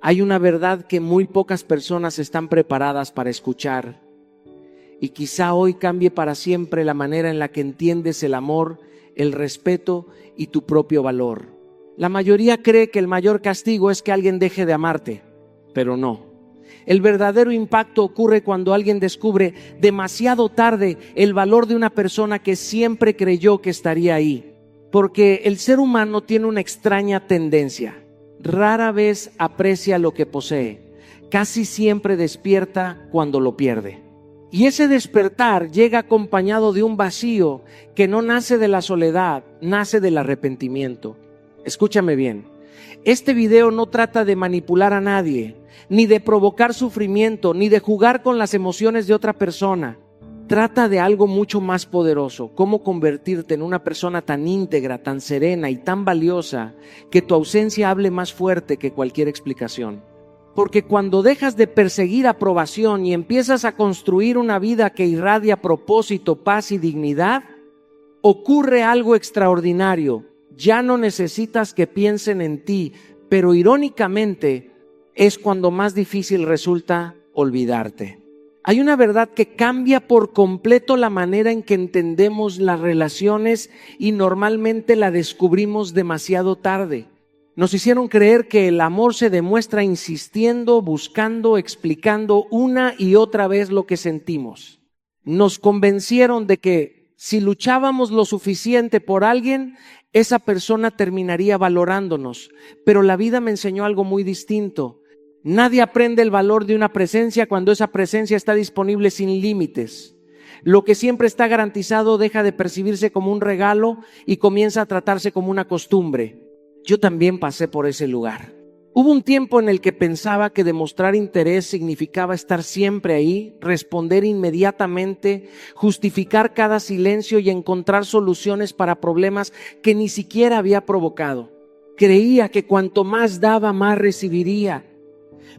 Hay una verdad que muy pocas personas están preparadas para escuchar, y quizá hoy cambie para siempre la manera en la que entiendes el amor, el respeto y tu propio valor. La mayoría cree que el mayor castigo es que alguien deje de amarte, pero no. El verdadero impacto ocurre cuando alguien descubre demasiado tarde el valor de una persona que siempre creyó que estaría ahí. Porque el ser humano tiene una extraña tendencia. Rara vez aprecia lo que posee. Casi siempre despierta cuando lo pierde. Y ese despertar llega acompañado de un vacío que no nace de la soledad, nace del arrepentimiento. Escúchame bien. Este video no trata de manipular a nadie, ni de provocar sufrimiento, ni de jugar con las emociones de otra persona. Trata de algo mucho más poderoso, cómo convertirte en una persona tan íntegra, tan serena y tan valiosa, que tu ausencia hable más fuerte que cualquier explicación. Porque cuando dejas de perseguir aprobación y empiezas a construir una vida que irradia propósito, paz y dignidad, ocurre algo extraordinario. Ya no necesitas que piensen en ti, pero irónicamente es cuando más difícil resulta olvidarte. Hay una verdad que cambia por completo la manera en que entendemos las relaciones y normalmente la descubrimos demasiado tarde. Nos hicieron creer que el amor se demuestra insistiendo, buscando, explicando una y otra vez lo que sentimos. Nos convencieron de que si luchábamos lo suficiente por alguien, esa persona terminaría valorándonos. Pero la vida me enseñó algo muy distinto. Nadie aprende el valor de una presencia cuando esa presencia está disponible sin límites. Lo que siempre está garantizado deja de percibirse como un regalo y comienza a tratarse como una costumbre. Yo también pasé por ese lugar. Hubo un tiempo en el que pensaba que demostrar interés significaba estar siempre ahí, responder inmediatamente, justificar cada silencio y encontrar soluciones para problemas que ni siquiera había provocado. Creía que cuanto más daba, más recibiría.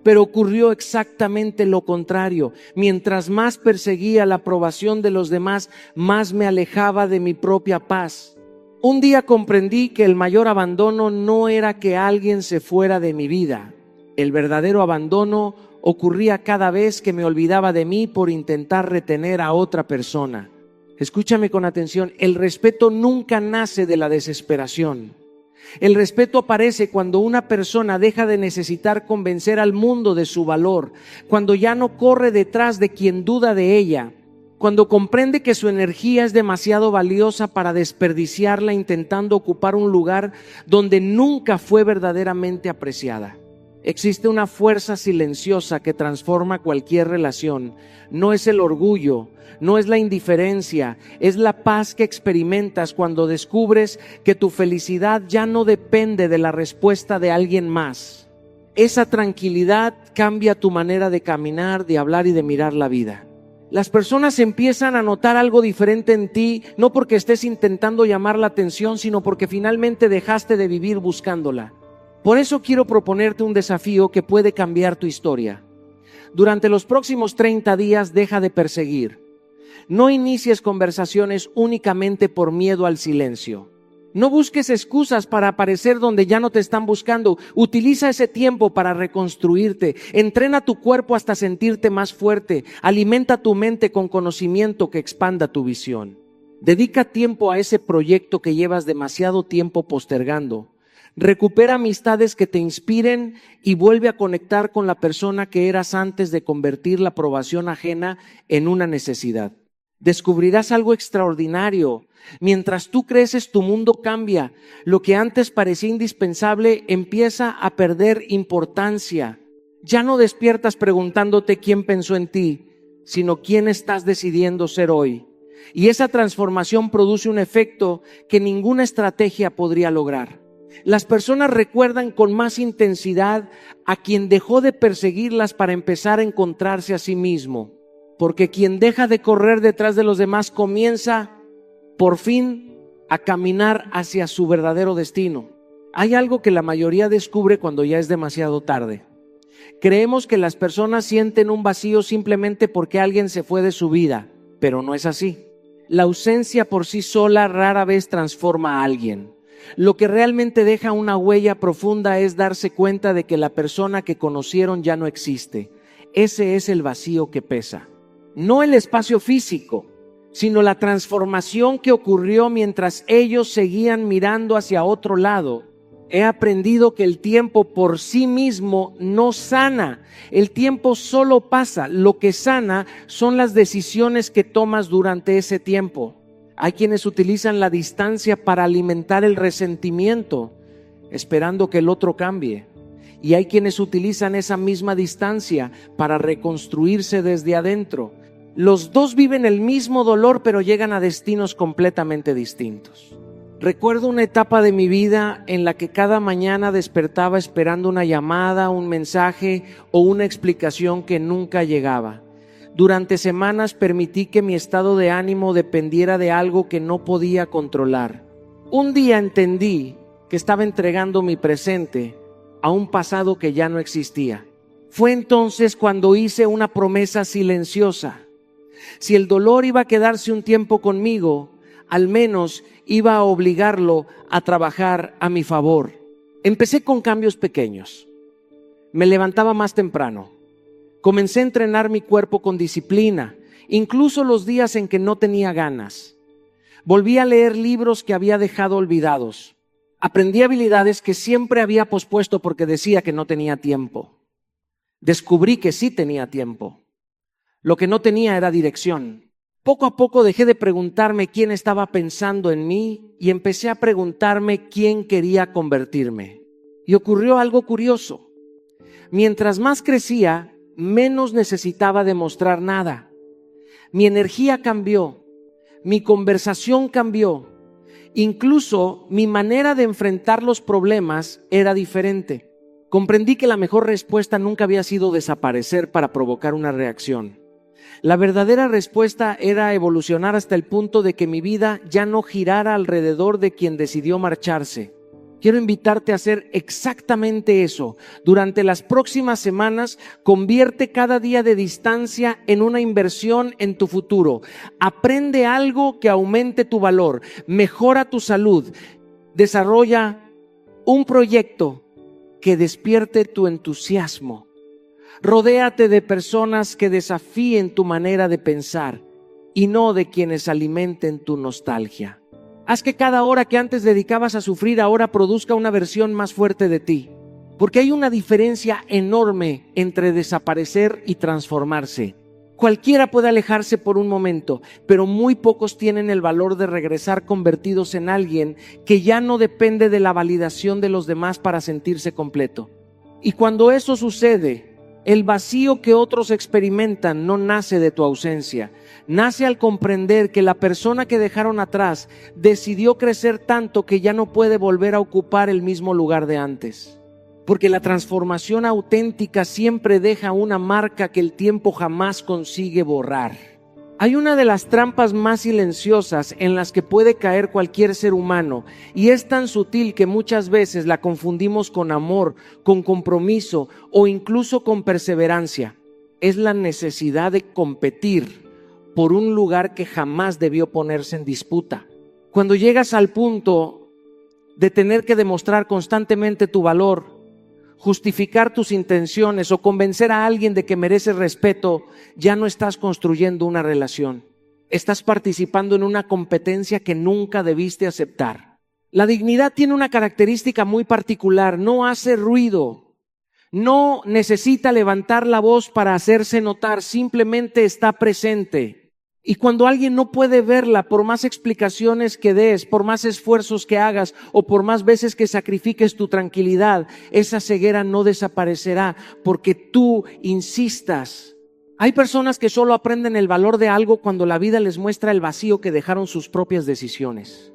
Pero ocurrió exactamente lo contrario. Mientras más perseguía la aprobación de los demás, más me alejaba de mi propia paz. Un día comprendí que el mayor abandono no era que alguien se fuera de mi vida. El verdadero abandono ocurría cada vez que me olvidaba de mí por intentar retener a otra persona. Escúchame con atención, el respeto nunca nace de la desesperación. El respeto aparece cuando una persona deja de necesitar convencer al mundo de su valor, cuando ya no corre detrás de quien duda de ella, cuando comprende que su energía es demasiado valiosa para desperdiciarla intentando ocupar un lugar donde nunca fue verdaderamente apreciada. Existe una fuerza silenciosa que transforma cualquier relación. No es el orgullo, no es la indiferencia, es la paz que experimentas cuando descubres que tu felicidad ya no depende de la respuesta de alguien más. Esa tranquilidad cambia tu manera de caminar, de hablar y de mirar la vida. Las personas empiezan a notar algo diferente en ti, no porque estés intentando llamar la atención, sino porque finalmente dejaste de vivir buscándola. Por eso quiero proponerte un desafío que puede cambiar tu historia. Durante los próximos 30 días deja de perseguir. No inicies conversaciones únicamente por miedo al silencio. No busques excusas para aparecer donde ya no te están buscando. Utiliza ese tiempo para reconstruirte. Entrena tu cuerpo hasta sentirte más fuerte. Alimenta tu mente con conocimiento que expanda tu visión. Dedica tiempo a ese proyecto que llevas demasiado tiempo postergando. Recupera amistades que te inspiren y vuelve a conectar con la persona que eras antes de convertir la aprobación ajena en una necesidad. Descubrirás algo extraordinario. Mientras tú creces, tu mundo cambia. Lo que antes parecía indispensable empieza a perder importancia. Ya no despiertas preguntándote quién pensó en ti, sino quién estás decidiendo ser hoy. Y esa transformación produce un efecto que ninguna estrategia podría lograr. Las personas recuerdan con más intensidad a quien dejó de perseguirlas para empezar a encontrarse a sí mismo. Porque quien deja de correr detrás de los demás comienza por fin a caminar hacia su verdadero destino. Hay algo que la mayoría descubre cuando ya es demasiado tarde. Creemos que las personas sienten un vacío simplemente porque alguien se fue de su vida, pero no es así. La ausencia por sí sola rara vez transforma a alguien. Lo que realmente deja una huella profunda es darse cuenta de que la persona que conocieron ya no existe. Ese es el vacío que pesa. No el espacio físico, sino la transformación que ocurrió mientras ellos seguían mirando hacia otro lado. He aprendido que el tiempo por sí mismo no sana. El tiempo solo pasa. Lo que sana son las decisiones que tomas durante ese tiempo. Hay quienes utilizan la distancia para alimentar el resentimiento, esperando que el otro cambie. Y hay quienes utilizan esa misma distancia para reconstruirse desde adentro. Los dos viven el mismo dolor, pero llegan a destinos completamente distintos. Recuerdo una etapa de mi vida en la que cada mañana despertaba esperando una llamada, un mensaje o una explicación que nunca llegaba. Durante semanas permití que mi estado de ánimo dependiera de algo que no podía controlar. Un día entendí que estaba entregando mi presente a un pasado que ya no existía. Fue entonces cuando hice una promesa silenciosa. Si el dolor iba a quedarse un tiempo conmigo, al menos iba a obligarlo a trabajar a mi favor. Empecé con cambios pequeños. Me levantaba más temprano. Comencé a entrenar mi cuerpo con disciplina, incluso los días en que no tenía ganas. Volví a leer libros que había dejado olvidados. Aprendí habilidades que siempre había pospuesto porque decía que no tenía tiempo. Descubrí que sí tenía tiempo. Lo que no tenía era dirección. Poco a poco dejé de preguntarme quién estaba pensando en mí y empecé a preguntarme quién quería convertirme. Y ocurrió algo curioso. Mientras más crecía, menos necesitaba demostrar nada. Mi energía cambió, mi conversación cambió, incluso mi manera de enfrentar los problemas era diferente. Comprendí que la mejor respuesta nunca había sido desaparecer para provocar una reacción. La verdadera respuesta era evolucionar hasta el punto de que mi vida ya no girara alrededor de quien decidió marcharse. Quiero invitarte a hacer exactamente eso. Durante las próximas semanas, convierte cada día de distancia en una inversión en tu futuro. Aprende algo que aumente tu valor, mejora tu salud, desarrolla un proyecto que despierte tu entusiasmo. Rodéate de personas que desafíen tu manera de pensar y no de quienes alimenten tu nostalgia. Haz que cada hora que antes dedicabas a sufrir ahora produzca una versión más fuerte de ti. Porque hay una diferencia enorme entre desaparecer y transformarse. Cualquiera puede alejarse por un momento, pero muy pocos tienen el valor de regresar convertidos en alguien que ya no depende de la validación de los demás para sentirse completo. Y cuando eso sucede, el vacío que otros experimentan no nace de tu ausencia, nace al comprender que la persona que dejaron atrás decidió crecer tanto que ya no puede volver a ocupar el mismo lugar de antes. Porque la transformación auténtica siempre deja una marca que el tiempo jamás consigue borrar. Hay una de las trampas más silenciosas en las que puede caer cualquier ser humano y es tan sutil que muchas veces la confundimos con amor, con compromiso o incluso con perseverancia. Es la necesidad de competir por un lugar que jamás debió ponerse en disputa. Cuando llegas al punto de tener que demostrar constantemente tu valor, justificar tus intenciones o convencer a alguien de que mereces respeto, ya no estás construyendo una relación. Estás participando en una competencia que nunca debiste aceptar. La dignidad tiene una característica muy particular: no hace ruido, no necesita levantar la voz para hacerse notar, simplemente está presente. Y cuando alguien no puede verla, por más explicaciones que des, por más esfuerzos que hagas o por más veces que sacrifiques tu tranquilidad, esa ceguera no desaparecerá porque tú insistas. Hay personas que solo aprenden el valor de algo cuando la vida les muestra el vacío que dejaron sus propias decisiones.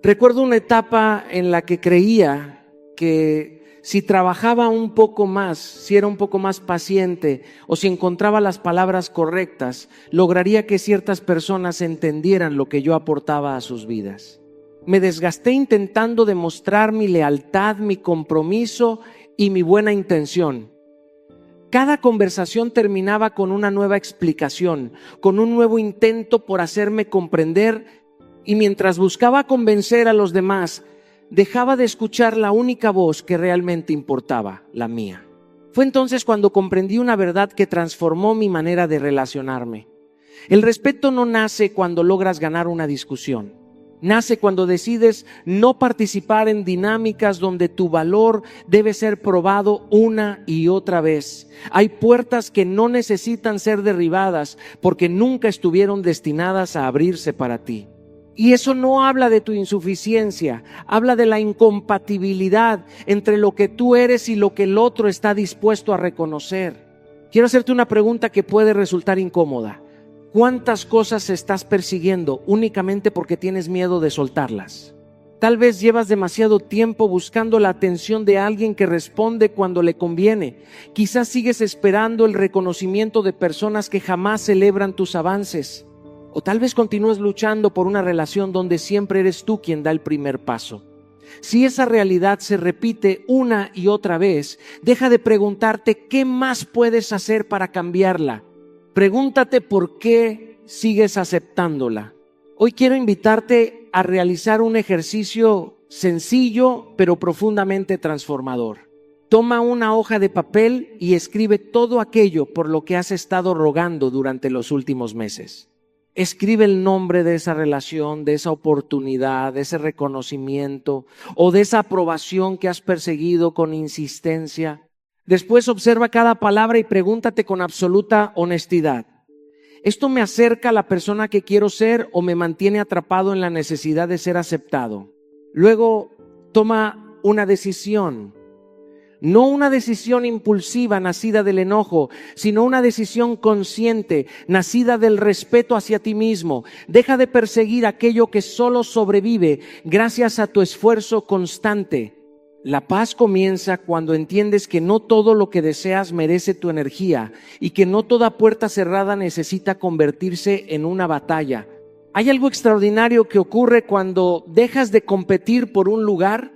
Recuerdo una etapa en la que creía que si trabajaba un poco más, si era un poco más paciente o si encontraba las palabras correctas, lograría que ciertas personas entendieran lo que yo aportaba a sus vidas. Me desgasté intentando demostrar mi lealtad, mi compromiso y mi buena intención. Cada conversación terminaba con una nueva explicación, con un nuevo intento por hacerme comprender, y mientras buscaba convencer a los demás, dejaba de escuchar la única voz que realmente importaba, la mía. Fue entonces cuando comprendí una verdad que transformó mi manera de relacionarme. El respeto no nace cuando logras ganar una discusión. Nace cuando decides no participar en dinámicas donde tu valor debe ser probado una y otra vez. Hay puertas que no necesitan ser derribadas porque nunca estuvieron destinadas a abrirse para ti. Y eso no habla de tu insuficiencia, habla de la incompatibilidad entre lo que tú eres y lo que el otro está dispuesto a reconocer. Quiero hacerte una pregunta que puede resultar incómoda. ¿Cuántas cosas estás persiguiendo únicamente porque tienes miedo de soltarlas? Tal vez llevas demasiado tiempo buscando la atención de alguien que responde cuando le conviene. Quizás sigues esperando el reconocimiento de personas que jamás celebran tus avances. O tal vez continúes luchando por una relación donde siempre eres tú quien da el primer paso. Si esa realidad se repite una y otra vez, deja de preguntarte qué más puedes hacer para cambiarla. Pregúntate por qué sigues aceptándola. Hoy quiero invitarte a realizar un ejercicio sencillo pero profundamente transformador. Toma una hoja de papel y escribe todo aquello por lo que has estado rogando durante los últimos meses. Escribe el nombre de esa relación, de esa oportunidad, de ese reconocimiento o de esa aprobación que has perseguido con insistencia. Después observa cada palabra y pregúntate con absoluta honestidad: ¿esto me acerca a la persona que quiero ser o me mantiene atrapado en la necesidad de ser aceptado? Luego toma una decisión. No una decisión impulsiva nacida del enojo, sino una decisión consciente, nacida del respeto hacia ti mismo. Deja de perseguir aquello que solo sobrevive gracias a tu esfuerzo constante. La paz comienza cuando entiendes que no todo lo que deseas merece tu energía y que no toda puerta cerrada necesita convertirse en una batalla. Hay algo extraordinario que ocurre cuando dejas de competir por un lugar.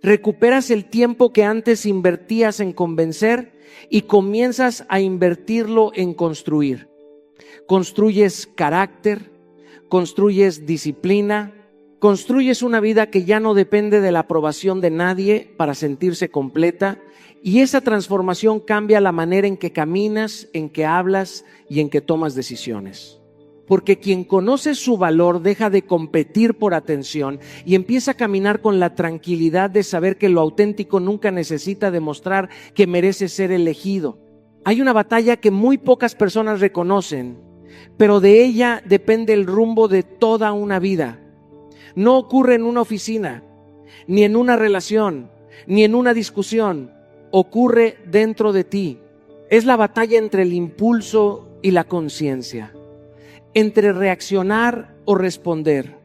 Recuperas el tiempo que antes invertías en convencer y comienzas a invertirlo en construir. Construyes carácter, construyes disciplina, construyes una vida que ya no depende de la aprobación de nadie para sentirse completa, y esa transformación cambia la manera en que caminas, en que hablas y en que tomas decisiones. Porque quien conoce su valor deja de competir por atención y empieza a caminar con la tranquilidad de saber que lo auténtico nunca necesita demostrar que merece ser elegido. Hay una batalla que muy pocas personas reconocen, pero de ella depende el rumbo de toda una vida. No ocurre en una oficina, ni en una relación, ni en una discusión. Ocurre dentro de ti. Es la batalla entre el impulso y la conciencia. Entre reaccionar o responder,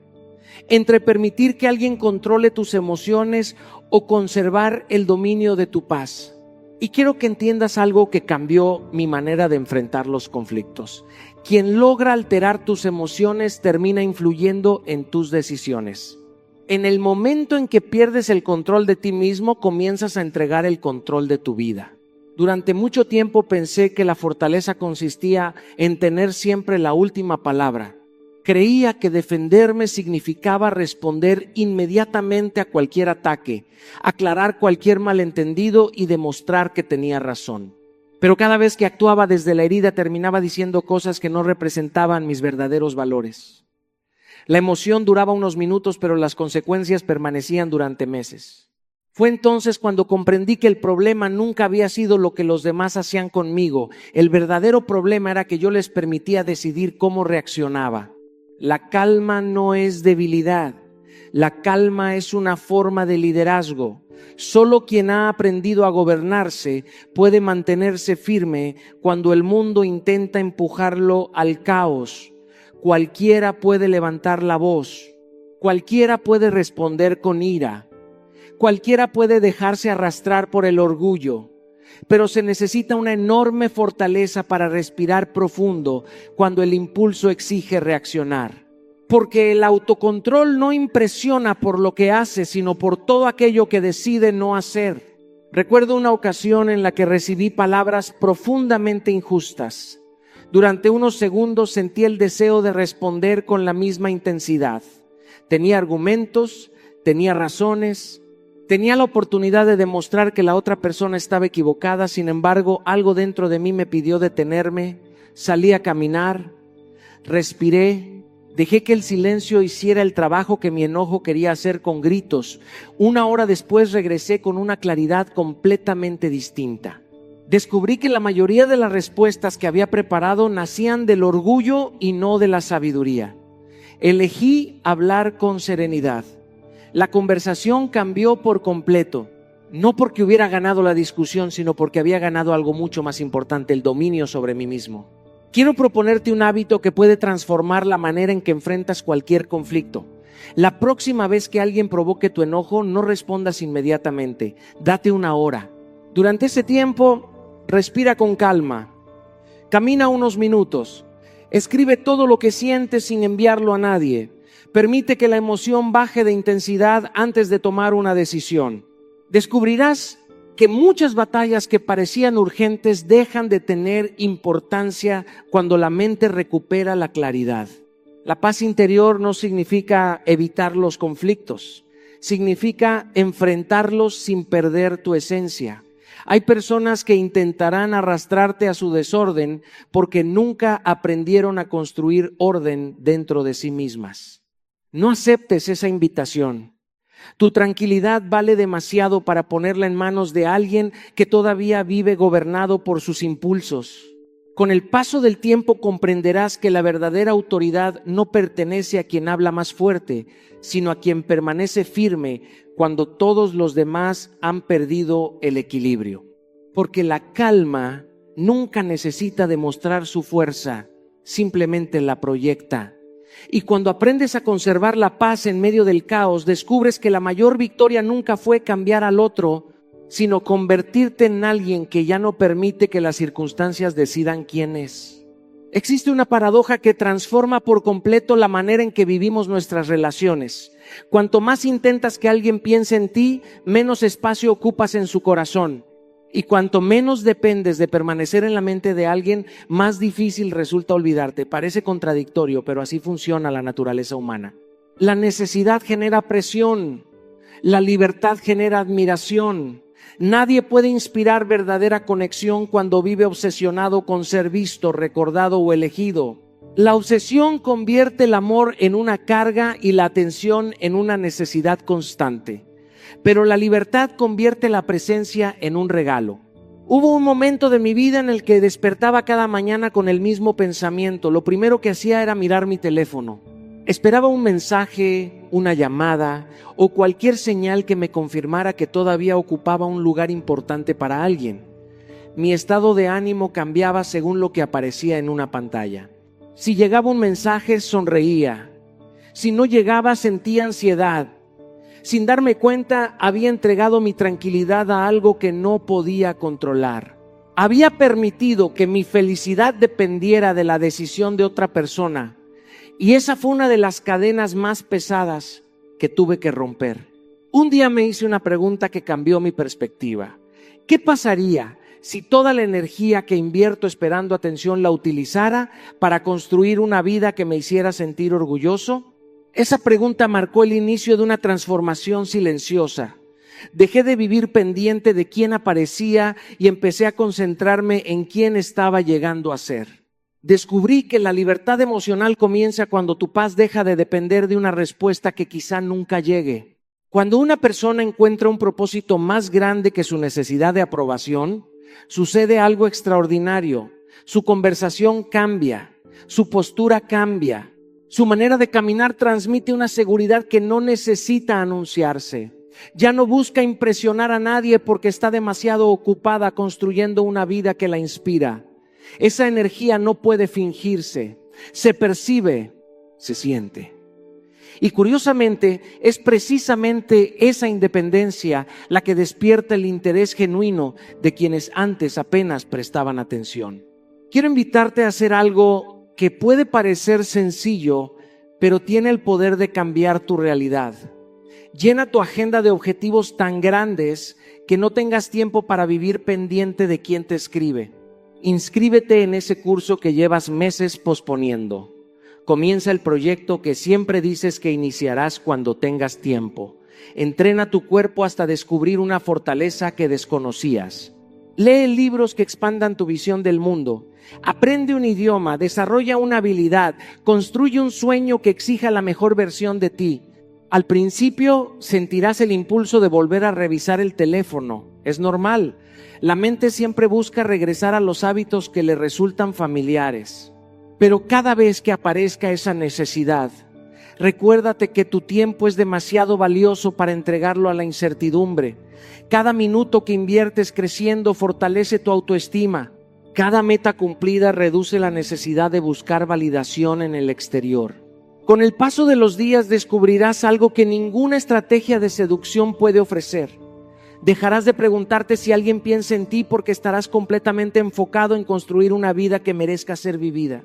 entre permitir que alguien controle tus emociones o conservar el dominio de tu paz. Y quiero que entiendas algo que cambió mi manera de enfrentar los conflictos. Quien logra alterar tus emociones termina influyendo en tus decisiones. En el momento en que pierdes el control de ti mismo, comienzas a entregar el control de tu vida. Durante mucho tiempo pensé que la fortaleza consistía en tener siempre la última palabra. Creía que defenderme significaba responder inmediatamente a cualquier ataque, aclarar cualquier malentendido y demostrar que tenía razón. Pero cada vez que actuaba desde la herida terminaba diciendo cosas que no representaban mis verdaderos valores. La emoción duraba unos minutos, pero las consecuencias permanecían durante meses. Fue entonces cuando comprendí que el problema nunca había sido lo que los demás hacían conmigo. El verdadero problema era que yo les permitía decidir cómo reaccionaba. La calma no es debilidad. La calma es una forma de liderazgo. Solo quien ha aprendido a gobernarse puede mantenerse firme cuando el mundo intenta empujarlo al caos. Cualquiera puede levantar la voz. Cualquiera puede responder con ira. Cualquiera puede dejarse arrastrar por el orgullo, pero se necesita una enorme fortaleza para respirar profundo cuando el impulso exige reaccionar. Porque el autocontrol no impresiona por lo que hace, sino por todo aquello que decide no hacer. Recuerdo una ocasión en la que recibí palabras profundamente injustas. Durante unos segundos sentí el deseo de responder con la misma intensidad. Tenía argumentos, tenía razones, tenía la oportunidad de demostrar que la otra persona estaba equivocada. Sin embargo, algo dentro de mí me pidió detenerme. Salí a caminar, respiré, dejé que el silencio hiciera el trabajo que mi enojo quería hacer con gritos. 1 hora después regresé con una claridad completamente distinta. Descubrí que la mayoría de las respuestas que había preparado nacían del orgullo y no de la sabiduría. Elegí hablar con serenidad. La conversación cambió por completo, no porque hubiera ganado la discusión, sino porque había ganado algo mucho más importante, el dominio sobre mí mismo. Quiero proponerte un hábito que puede transformar la manera en que enfrentas cualquier conflicto. La próxima vez que alguien provoque tu enojo, no respondas inmediatamente. Date 1 hora. Durante ese tiempo, respira con calma. Camina unos minutos. Escribe todo lo que sientes sin enviarlo a nadie. Permite que la emoción baje de intensidad antes de tomar una decisión. Descubrirás que muchas batallas que parecían urgentes dejan de tener importancia cuando la mente recupera la claridad. La paz interior no significa evitar los conflictos, significa enfrentarlos sin perder tu esencia. Hay personas que intentarán arrastrarte a su desorden porque nunca aprendieron a construir orden dentro de sí mismas. No aceptes esa invitación. Tu tranquilidad vale demasiado para ponerla en manos de alguien que todavía vive gobernado por sus impulsos. Con el paso del tiempo comprenderás que la verdadera autoridad no pertenece a quien habla más fuerte, sino a quien permanece firme cuando todos los demás han perdido el equilibrio. Porque la calma nunca necesita demostrar su fuerza, simplemente la proyecta. Y cuando aprendes a conservar la paz en medio del caos, descubres que la mayor victoria nunca fue cambiar al otro, sino convertirte en alguien que ya no permite que las circunstancias decidan quién es. Existe una paradoja que transforma por completo la manera en que vivimos nuestras relaciones. Cuanto más intentas que alguien piense en ti, menos espacio ocupas en su corazón. Y cuanto menos dependes de permanecer en la mente de alguien, más difícil resulta olvidarte. Parece contradictorio, pero así funciona la naturaleza humana. La necesidad genera presión, la libertad genera admiración. Nadie puede inspirar verdadera conexión cuando vive obsesionado con ser visto, recordado o elegido. La obsesión convierte el amor en una carga y la atención en una necesidad constante. Pero la libertad convierte la presencia en un regalo. Hubo un momento de mi vida en el que despertaba cada mañana con el mismo pensamiento. Lo primero que hacía era mirar mi teléfono. Esperaba un mensaje, una llamada o cualquier señal que me confirmara que todavía ocupaba un lugar importante para alguien. Mi estado de ánimo cambiaba según lo que aparecía en una pantalla. Si llegaba un mensaje, sonreía. Si no llegaba, sentía ansiedad. Sin darme cuenta, había entregado mi tranquilidad a algo que no podía controlar. Había permitido que mi felicidad dependiera de la decisión de otra persona. Y esa fue una de las cadenas más pesadas que tuve que romper. Un día me hice una pregunta que cambió mi perspectiva. ¿Qué pasaría si toda la energía que invierto esperando atención la utilizara para construir una vida que me hiciera sentir orgulloso? Esa pregunta marcó el inicio de una transformación silenciosa. Dejé de vivir pendiente de quién aparecía y empecé a concentrarme en quién estaba llegando a ser. Descubrí que la libertad emocional comienza cuando tu paz deja de depender de una respuesta que quizá nunca llegue. Cuando una persona encuentra un propósito más grande que su necesidad de aprobación, sucede algo extraordinario. Su conversación cambia, su postura cambia. Su manera de caminar transmite una seguridad que no necesita anunciarse. Ya no busca impresionar a nadie porque está demasiado ocupada construyendo una vida que la inspira. Esa energía no puede fingirse, se percibe, se siente. Y curiosamente, es precisamente esa independencia la que despierta el interés genuino de quienes antes apenas prestaban atención. Quiero invitarte a hacer algo que puede parecer sencillo, pero tiene el poder de cambiar tu realidad. Llena tu agenda de objetivos tan grandes que no tengas tiempo para vivir pendiente de quién te escribe. Inscríbete en ese curso que llevas meses posponiendo. Comienza el proyecto que siempre dices que iniciarás cuando tengas tiempo. Entrena tu cuerpo hasta descubrir una fortaleza que desconocías. Lee libros que expandan tu visión del mundo. Aprende un idioma, desarrolla una habilidad, construye un sueño que exija la mejor versión de ti. Al principio sentirás el impulso de volver a revisar el teléfono. Es normal. La mente siempre busca regresar a los hábitos que le resultan familiares. Pero cada vez que aparezca esa necesidad, recuérdate que tu tiempo es demasiado valioso para entregarlo a la incertidumbre. Cada minuto que inviertes creciendo fortalece tu autoestima. Cada meta cumplida reduce la necesidad de buscar validación en el exterior. Con el paso de los días descubrirás algo que ninguna estrategia de seducción puede ofrecer. Dejarás de preguntarte si alguien piensa en ti porque estarás completamente enfocado en construir una vida que merezca ser vivida.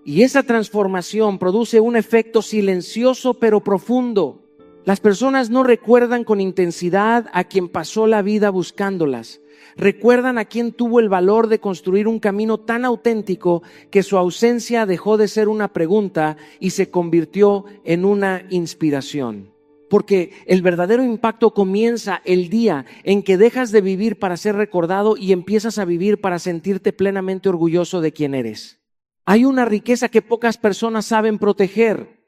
Y esa transformación produce un efecto silencioso pero profundo. Las personas no recuerdan con intensidad a quien pasó la vida buscándolas. Recuerdan a quien tuvo el valor de construir un camino tan auténtico que su ausencia dejó de ser una pregunta y se convirtió en una inspiración. Porque el verdadero impacto comienza el día en que dejas de vivir para ser recordado y empiezas a vivir para sentirte plenamente orgulloso de quién eres. Hay una riqueza que pocas personas saben proteger.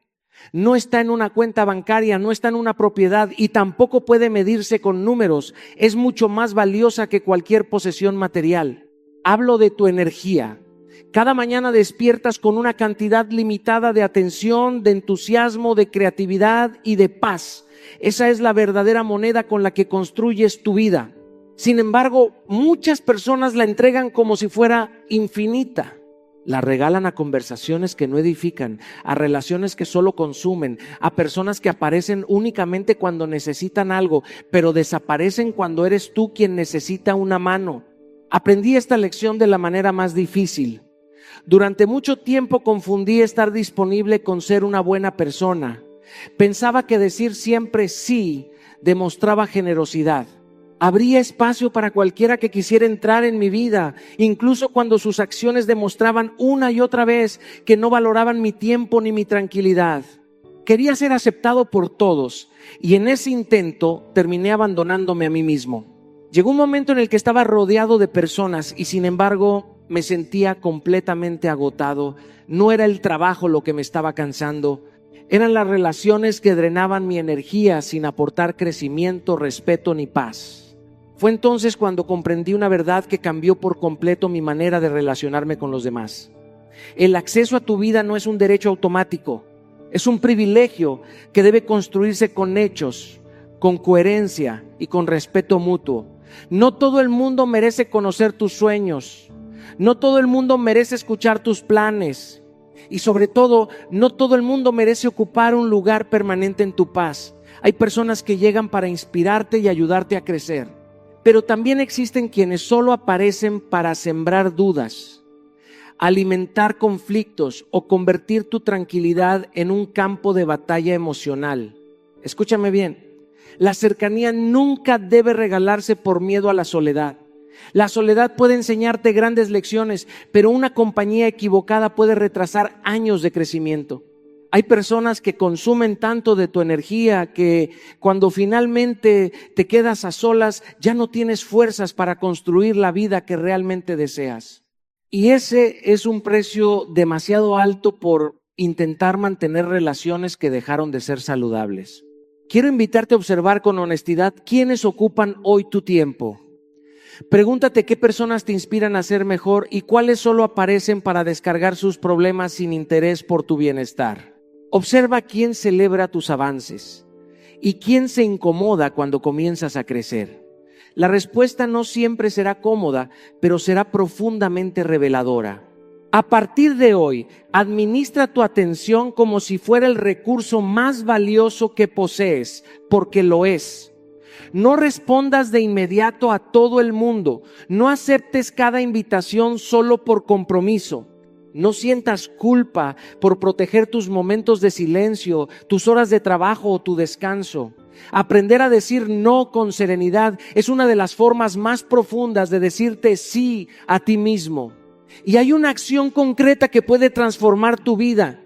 No está en una cuenta bancaria, no está en una propiedad y tampoco puede medirse con números. Es mucho más valiosa que cualquier posesión material. Hablo de tu energía. Cada mañana despiertas con una cantidad limitada de atención, de entusiasmo, de creatividad y de paz. Esa es la verdadera moneda con la que construyes tu vida. Sin embargo, muchas personas la entregan como si fuera infinita. La regalan a conversaciones que no edifican, a relaciones que solo consumen, a personas que aparecen únicamente cuando necesitan algo, pero desaparecen cuando eres tú quien necesita una mano. Aprendí esta lección de la manera más difícil. Durante mucho tiempo confundí estar disponible con ser una buena persona. Pensaba que decir siempre sí demostraba generosidad. Abría espacio para cualquiera que quisiera entrar en mi vida, incluso cuando sus acciones demostraban una y otra vez que no valoraban mi tiempo ni mi tranquilidad. Quería ser aceptado por todos y en ese intento terminé abandonándome a mí mismo. Llegó un momento en el que estaba rodeado de personas y sin embargo me sentía completamente agotado. No era el trabajo lo que me estaba cansando. Eran las relaciones que drenaban mi energía sin aportar crecimiento, respeto ni paz. Fue entonces cuando comprendí una verdad que cambió por completo mi manera de relacionarme con los demás. El acceso a tu vida no es un derecho automático, es un privilegio que debe construirse con hechos, con coherencia y con respeto mutuo. No todo el mundo merece conocer tus sueños, no todo el mundo merece escuchar tus planes y sobre todo, no todo el mundo merece ocupar un lugar permanente en tu paz. Hay personas que llegan para inspirarte y ayudarte a crecer. Pero también existen quienes solo aparecen para sembrar dudas, alimentar conflictos o convertir tu tranquilidad en un campo de batalla emocional. Escúchame bien, la cercanía nunca debe regalarse por miedo a la soledad. La soledad puede enseñarte grandes lecciones, pero una compañía equivocada puede retrasar años de crecimiento. Hay personas que consumen tanto de tu energía que cuando finalmente te quedas a solas ya no tienes fuerzas para construir la vida que realmente deseas. Y ese es un precio demasiado alto por intentar mantener relaciones que dejaron de ser saludables. Quiero invitarte a observar con honestidad quiénes ocupan hoy tu tiempo. Pregúntate qué personas te inspiran a ser mejor y cuáles solo aparecen para descargar sus problemas sin interés por tu bienestar. Observa quién celebra tus avances y quién se incomoda cuando comienzas a crecer. La respuesta no siempre será cómoda, pero será profundamente reveladora. A partir de hoy, administra tu atención como si fuera el recurso más valioso que posees, porque lo es. No respondas de inmediato a todo el mundo. No aceptes cada invitación solo por compromiso. No sientas culpa por proteger tus momentos de silencio, tus horas de trabajo o tu descanso. Aprender a decir no con serenidad es una de las formas más profundas de decirte sí a ti mismo. Y hay una acción concreta que puede transformar tu vida.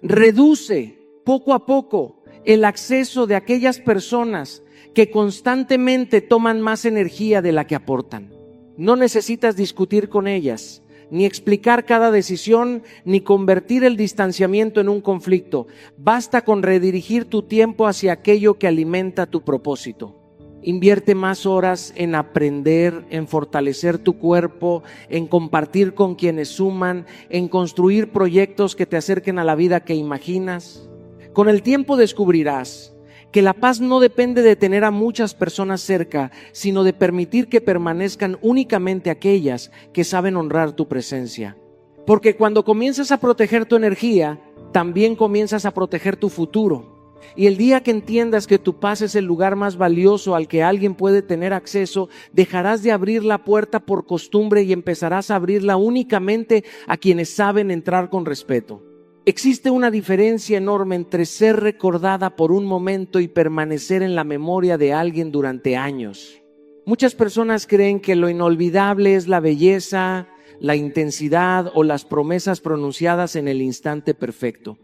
Reduce poco a poco el acceso de aquellas personas que constantemente toman más energía de la que aportan. No necesitas discutir con ellas, ni explicar cada decisión, ni convertir el distanciamiento en un conflicto. Basta con redirigir tu tiempo hacia aquello que alimenta tu propósito. Invierte más horas en aprender, en fortalecer tu cuerpo, en compartir con quienes suman, en construir proyectos que te acerquen a la vida que imaginas. Con el tiempo descubrirás que la paz no depende de tener a muchas personas cerca, sino de permitir que permanezcan únicamente aquellas que saben honrar tu presencia. Porque cuando comienzas a proteger tu energía, también comienzas a proteger tu futuro. Y el día que entiendas que tu paz es el lugar más valioso al que alguien puede tener acceso, dejarás de abrir la puerta por costumbre y empezarás a abrirla únicamente a quienes saben entrar con respeto. Existe una diferencia enorme entre ser recordada por un momento y permanecer en la memoria de alguien durante años. Muchas personas creen que lo inolvidable es la belleza, la intensidad o las promesas pronunciadas en el instante perfecto.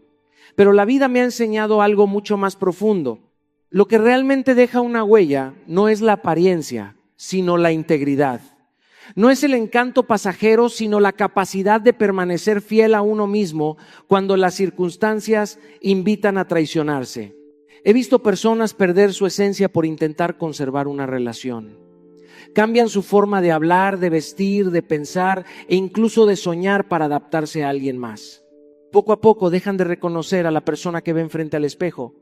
Pero la vida me ha enseñado algo mucho más profundo. Lo que realmente deja una huella no es la apariencia, sino la integridad. No es el encanto pasajero, sino la capacidad de permanecer fiel a uno mismo cuando las circunstancias invitan a traicionarse. He visto personas perder su esencia por intentar conservar una relación. Cambian su forma de hablar, de vestir, de pensar e incluso de soñar para adaptarse a alguien más. Poco a poco dejan de reconocer a la persona que ven frente al espejo.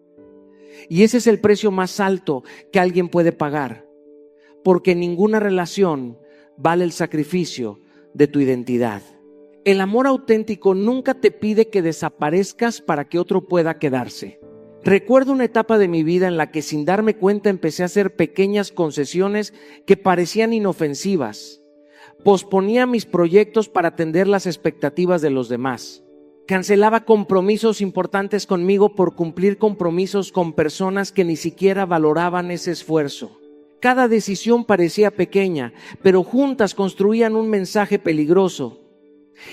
Y ese es el precio más alto que alguien puede pagar, porque ninguna relación vale el sacrificio de tu identidad. El amor auténtico nunca te pide que desaparezcas para que otro pueda quedarse. Recuerdo una etapa de mi vida en la que sin darme cuenta empecé a hacer pequeñas concesiones que parecían inofensivas. Posponía mis proyectos para atender las expectativas de los demás. Cancelaba compromisos importantes conmigo por cumplir compromisos con personas que ni siquiera valoraban ese esfuerzo. Cada decisión parecía pequeña, pero juntas construían un mensaje peligroso.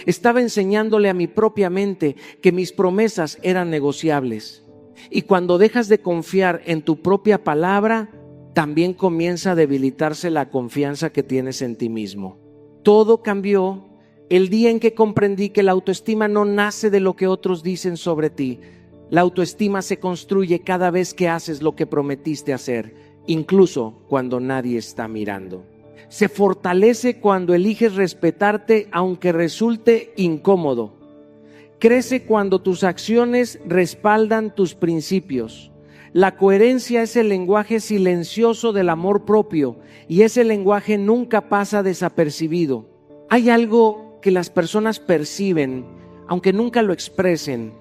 Estaba enseñándole a mi propia mente que mis promesas eran negociables. Y cuando dejas de confiar en tu propia palabra, también comienza a debilitarse la confianza que tienes en ti mismo. Todo cambió el día en que comprendí que la autoestima no nace de lo que otros dicen sobre ti. La autoestima se construye cada vez que haces lo que prometiste hacer, incluso cuando nadie está mirando. Se fortalece cuando eliges respetarte aunque resulte incómodo. Crece cuando tus acciones respaldan tus principios. La coherencia es el lenguaje silencioso del amor propio y ese lenguaje nunca pasa desapercibido. Hay algo que las personas perciben, aunque nunca lo expresen.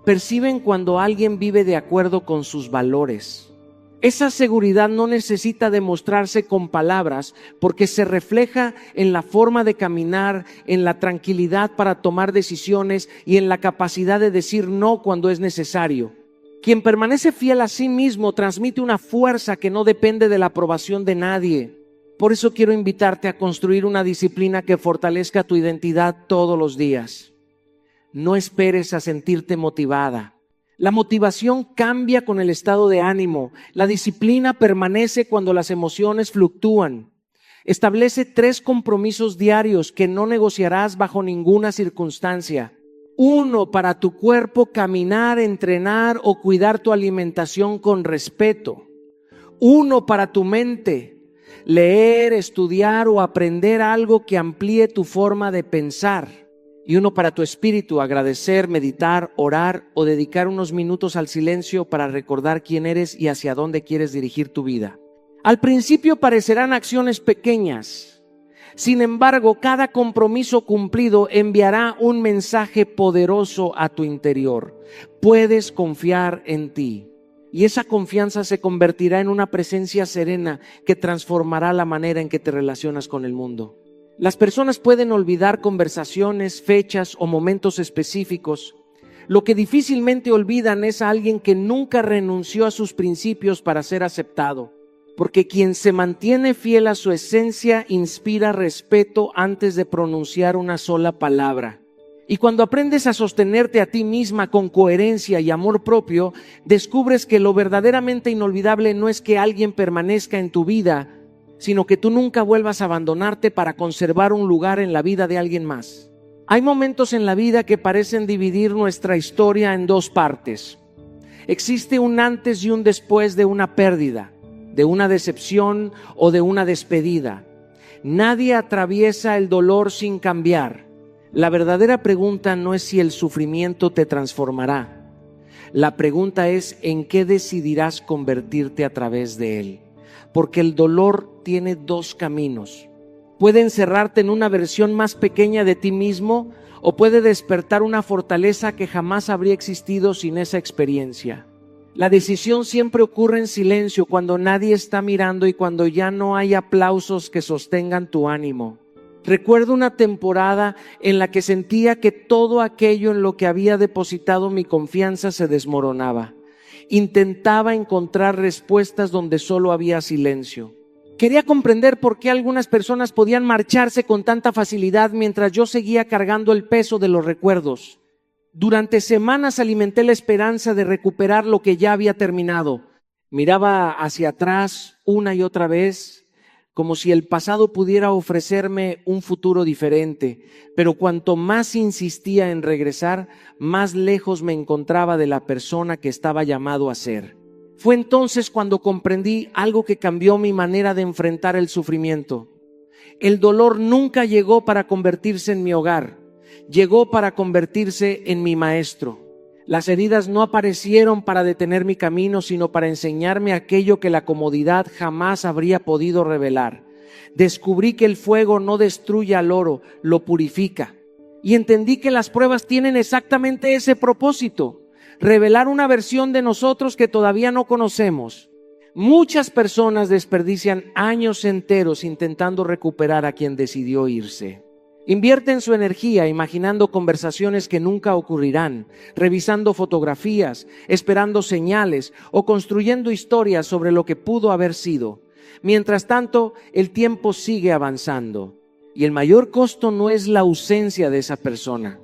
Perciben cuando alguien vive de acuerdo con sus valores. Esa seguridad no necesita demostrarse con palabras porque se refleja en la forma de caminar, en la tranquilidad para tomar decisiones y en la capacidad de decir no cuando es necesario. Quien permanece fiel a sí mismo transmite una fuerza que no depende de la aprobación de nadie. Por eso quiero invitarte a construir una disciplina que fortalezca tu identidad todos los días. No esperes a sentirte motivada. La motivación cambia con el estado de ánimo. La disciplina permanece cuando las emociones fluctúan. Establece 3 compromisos diarios que no negociarás bajo ninguna circunstancia. 1, para tu cuerpo, caminar, entrenar o cuidar tu alimentación con respeto. 1, para tu mente, leer, estudiar o aprender algo que amplíe tu forma de pensar. Y 1 para tu espíritu, agradecer, meditar, orar o dedicar unos minutos al silencio para recordar quién eres y hacia dónde quieres dirigir tu vida. Al principio parecerán acciones pequeñas. Sin embargo, cada compromiso cumplido enviará un mensaje poderoso a tu interior. Puedes confiar en ti. Y esa confianza se convertirá en una presencia serena que transformará la manera en que te relacionas con el mundo. Las personas pueden olvidar conversaciones, fechas o momentos específicos. Lo que difícilmente olvidan es a alguien que nunca renunció a sus principios para ser aceptado. Porque quien se mantiene fiel a su esencia inspira respeto antes de pronunciar una sola palabra. Y cuando aprendes a sostenerte a ti misma con coherencia y amor propio, descubres que lo verdaderamente inolvidable no es que alguien permanezca en tu vida, sino que tú nunca vuelvas a abandonarte para conservar un lugar en la vida de alguien más. Hay momentos en la vida que parecen dividir nuestra historia en dos partes. Existe un antes y un después de una pérdida, de una decepción o de una despedida. Nadie atraviesa el dolor sin cambiar. La verdadera pregunta no es si el sufrimiento te transformará. La pregunta es en qué decidirás convertirte a través de él. Porque el dolor tiene dos caminos. Puede encerrarte en una versión más pequeña de ti mismo o puede despertar una fortaleza que jamás habría existido sin esa experiencia. La decisión siempre ocurre en silencio, cuando nadie está mirando y cuando ya no hay aplausos que sostengan tu ánimo. Recuerdo una temporada en la que sentía que todo aquello en lo que había depositado mi confianza se desmoronaba. Intentaba encontrar respuestas donde solo había silencio. Quería comprender por qué algunas personas podían marcharse con tanta facilidad mientras yo seguía cargando el peso de los recuerdos. Durante semanas alimenté la esperanza de recuperar lo que ya había terminado. Miraba hacia atrás una y otra vez, como si el pasado pudiera ofrecerme un futuro diferente, pero cuanto más insistía en regresar, más lejos me encontraba de la persona que estaba llamado a ser. Fue entonces cuando comprendí algo que cambió mi manera de enfrentar el sufrimiento. El dolor nunca llegó para convertirse en mi hogar, llegó para convertirse en mi maestro. Las heridas no aparecieron para detener mi camino, sino para enseñarme aquello que la comodidad jamás habría podido revelar. Descubrí que el fuego no destruye al oro, lo purifica. Y entendí que las pruebas tienen exactamente ese propósito: revelar una versión de nosotros que todavía no conocemos. Muchas personas desperdician años enteros intentando recuperar a quien decidió irse. Invierten su energía imaginando conversaciones que nunca ocurrirán, revisando fotografías, esperando señales o construyendo historias sobre lo que pudo haber sido. Mientras tanto, el tiempo sigue avanzando y el mayor costo no es la ausencia de esa persona.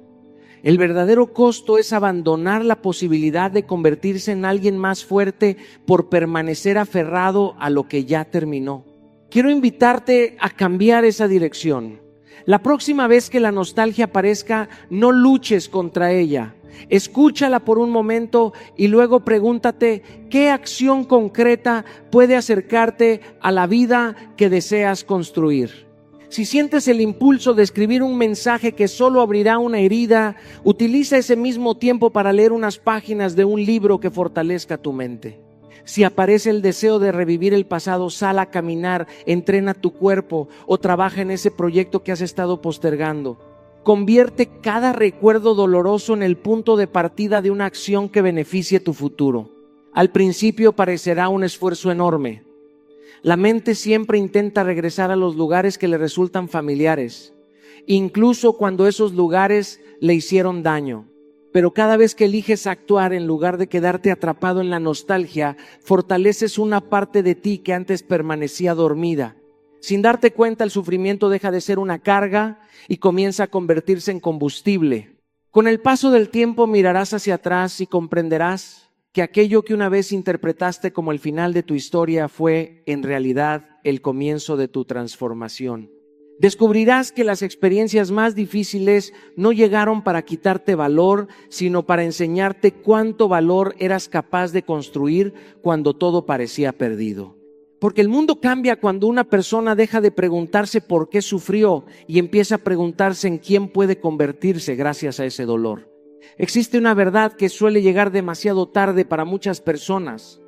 El verdadero costo es abandonar la posibilidad de convertirse en alguien más fuerte por permanecer aferrado a lo que ya terminó. Quiero invitarte a cambiar esa dirección. La próxima vez que la nostalgia aparezca, no luches contra ella. Escúchala por un momento y luego pregúntate qué acción concreta puede acercarte a la vida que deseas construir. Si sientes el impulso de escribir un mensaje que solo abrirá una herida, utiliza ese mismo tiempo para leer unas páginas de un libro que fortalezca tu mente. Si aparece el deseo de revivir el pasado, sal a caminar, entrena tu cuerpo o trabaja en ese proyecto que has estado postergando. Convierte cada recuerdo doloroso en el punto de partida de una acción que beneficie tu futuro. Al principio parecerá un esfuerzo enorme. La mente siempre intenta regresar a los lugares que le resultan familiares, incluso cuando esos lugares le hicieron daño. Pero cada vez que eliges actuar en lugar de quedarte atrapado en la nostalgia, fortaleces una parte de ti que antes permanecía dormida. Sin darte cuenta, el sufrimiento deja de ser una carga y comienza a convertirse en combustible. Con el paso del tiempo mirarás hacia atrás y comprenderás que aquello que una vez interpretaste como el final de tu historia fue, en realidad, el comienzo de tu transformación. Descubrirás que las experiencias más difíciles no llegaron para quitarte valor, sino para enseñarte cuánto valor eras capaz de construir cuando todo parecía perdido. Porque el mundo cambia cuando una persona deja de preguntarse por qué sufrió y empieza a preguntarse en quién puede convertirse gracias a ese dolor. Existe una verdad que suele llegar demasiado tarde para muchas personas.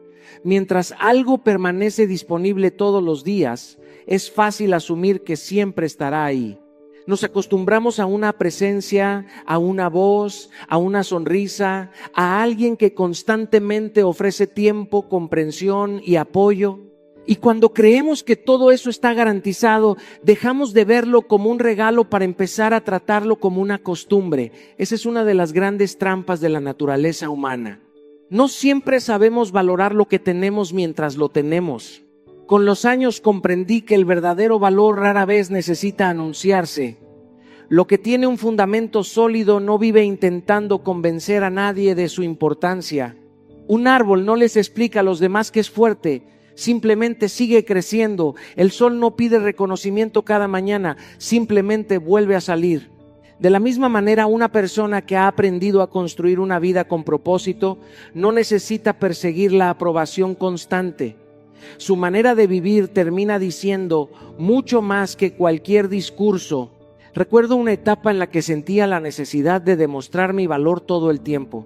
Mientras algo permanece disponible todos los días, es fácil asumir que siempre estará ahí. Nos acostumbramos a una presencia, a una voz, a una sonrisa, a alguien que constantemente ofrece tiempo, comprensión y apoyo. Y cuando creemos que todo eso está garantizado, dejamos de verlo como un regalo para empezar a tratarlo como una costumbre. Esa es una de las grandes trampas de la naturaleza humana. No siempre sabemos valorar lo que tenemos mientras lo tenemos. Con los años comprendí que el verdadero valor rara vez necesita anunciarse. Lo que tiene un fundamento sólido no vive intentando convencer a nadie de su importancia. Un árbol no les explica a los demás que es fuerte, simplemente sigue creciendo. El sol no pide reconocimiento cada mañana, simplemente vuelve a salir. De la misma manera, una persona que ha aprendido a construir una vida con propósito no necesita perseguir la aprobación constante. Su manera de vivir termina diciendo mucho más que cualquier discurso. Recuerdo una etapa en la que sentía la necesidad de demostrar mi valor todo el tiempo.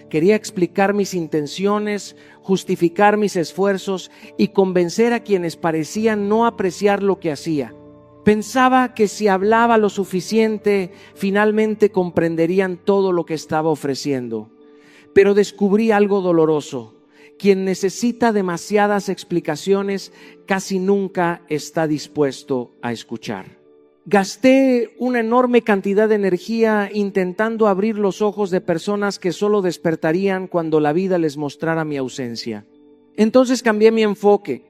Quería explicar mis intenciones, justificar mis esfuerzos y convencer a quienes parecían no apreciar lo que hacía. Pensaba que si hablaba lo suficiente, finalmente comprenderían todo lo que estaba ofreciendo. Pero descubrí algo doloroso. Quien necesita demasiadas explicaciones casi nunca está dispuesto a escuchar. Gasté una enorme cantidad de energía intentando abrir los ojos de personas que solo despertarían cuando la vida les mostrara mi ausencia. Entonces cambié mi enfoque.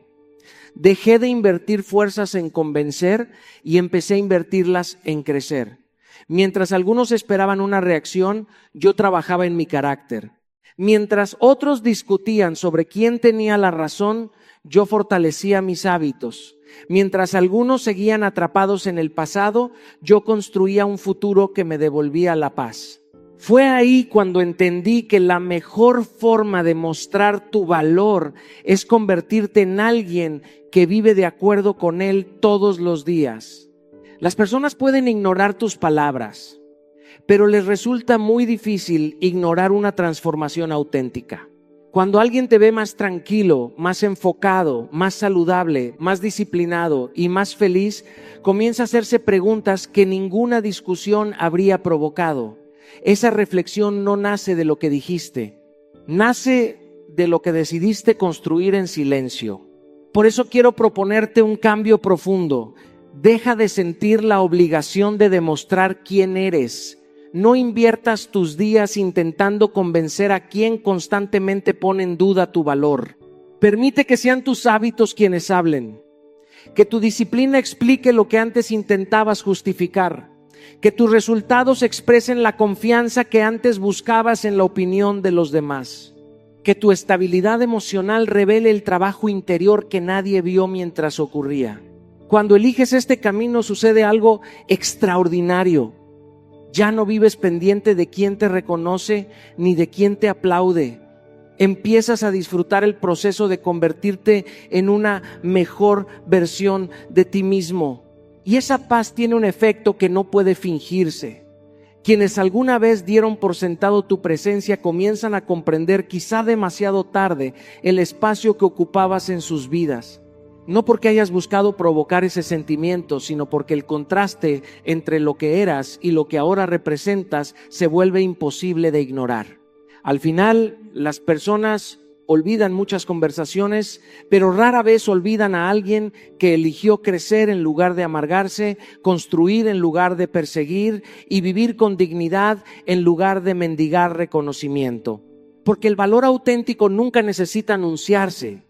Dejé de invertir fuerzas en convencer y empecé a invertirlas en crecer. Mientras algunos esperaban una reacción, yo trabajaba en mi carácter. Mientras otros discutían sobre quién tenía la razón, yo fortalecía mis hábitos. Mientras algunos seguían atrapados en el pasado, yo construía un futuro que me devolvía la paz. Fue ahí cuando entendí que la mejor forma de mostrar tu valor es convertirte en alguien que vive de acuerdo con él todos los días. Las personas pueden ignorar tus palabras, pero les resulta muy difícil ignorar una transformación auténtica. Cuando alguien te ve más tranquilo, más enfocado, más saludable, más disciplinado y más feliz, comienza a hacerse preguntas que ninguna discusión habría provocado. Esa reflexión no nace de lo que dijiste, nace de lo que decidiste construir en silencio. Por eso quiero proponerte un cambio profundo. Deja de sentir la obligación de demostrar quién eres. No inviertas tus días intentando convencer a quien constantemente pone en duda tu valor. Permite que sean tus hábitos quienes hablen. Que tu disciplina explique lo que antes intentabas justificar. Que tus resultados expresen la confianza que antes buscabas en la opinión de los demás. Que tu estabilidad emocional revele el trabajo interior que nadie vio mientras ocurría. Cuando eliges este camino sucede algo extraordinario. Ya no vives pendiente de quién te reconoce ni de quién te aplaude. Empiezas a disfrutar el proceso de convertirte en una mejor versión de ti mismo. Y esa paz tiene un efecto que no puede fingirse. Quienes alguna vez dieron por sentado tu presencia comienzan a comprender, quizá demasiado tarde, el espacio que ocupabas en sus vidas. No porque hayas buscado provocar ese sentimiento, sino porque el contraste entre lo que eras y lo que ahora representas se vuelve imposible de ignorar. Al final, las personas olvidan muchas conversaciones, pero rara vez olvidan a alguien que eligió crecer en lugar de amargarse, construir en lugar de perseguir y vivir con dignidad en lugar de mendigar reconocimiento. Porque el valor auténtico nunca necesita anunciarse.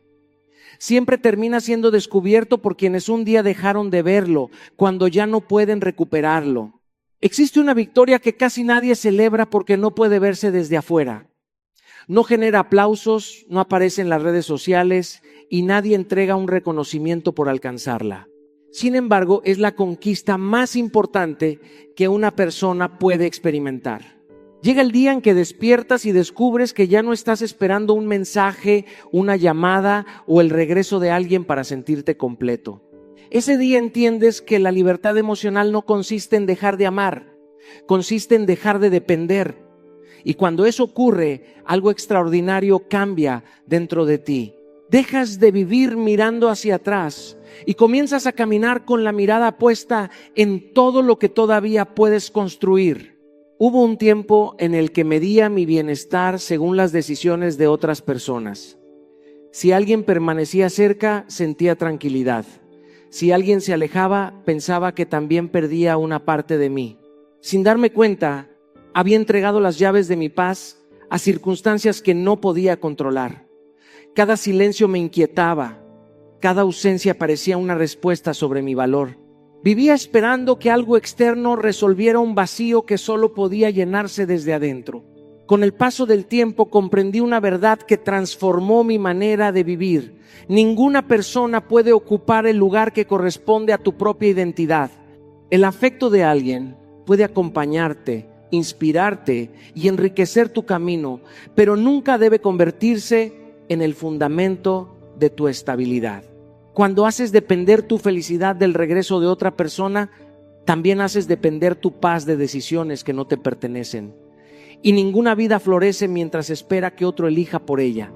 Siempre termina siendo descubierto por quienes un día dejaron de verlo, cuando ya no pueden recuperarlo. Existe una victoria que casi nadie celebra porque no puede verse desde afuera. No genera aplausos, no aparece en las redes sociales y nadie entrega un reconocimiento por alcanzarla. Sin embargo, es la conquista más importante que una persona puede experimentar. Llega el día en que despiertas y descubres que ya no estás esperando un mensaje, una llamada o el regreso de alguien para sentirte completo. Ese día entiendes que la libertad emocional no consiste en dejar de amar, consiste en dejar de depender. Y cuando eso ocurre, algo extraordinario cambia dentro de ti. Dejas de vivir mirando hacia atrás y comienzas a caminar con la mirada puesta en todo lo que todavía puedes construir. Hubo un tiempo en el que medía mi bienestar según las decisiones de otras personas. Si alguien permanecía cerca, sentía tranquilidad. Si alguien se alejaba, pensaba que también perdía una parte de mí. Sin darme cuenta, había entregado las llaves de mi paz a circunstancias que no podía controlar. Cada silencio me inquietaba, cada ausencia parecía una respuesta sobre mi valor. Vivía esperando que algo externo resolviera un vacío que solo podía llenarse desde adentro. Con el paso del tiempo comprendí una verdad que transformó mi manera de vivir. Ninguna persona puede ocupar el lugar que corresponde a tu propia identidad. El afecto de alguien puede acompañarte, inspirarte y enriquecer tu camino, pero nunca debe convertirse en el fundamento de tu estabilidad. Cuando haces depender tu felicidad del regreso de otra persona, también haces depender tu paz de decisiones que no te pertenecen. Y ninguna vida florece mientras espera que otro elija por ella.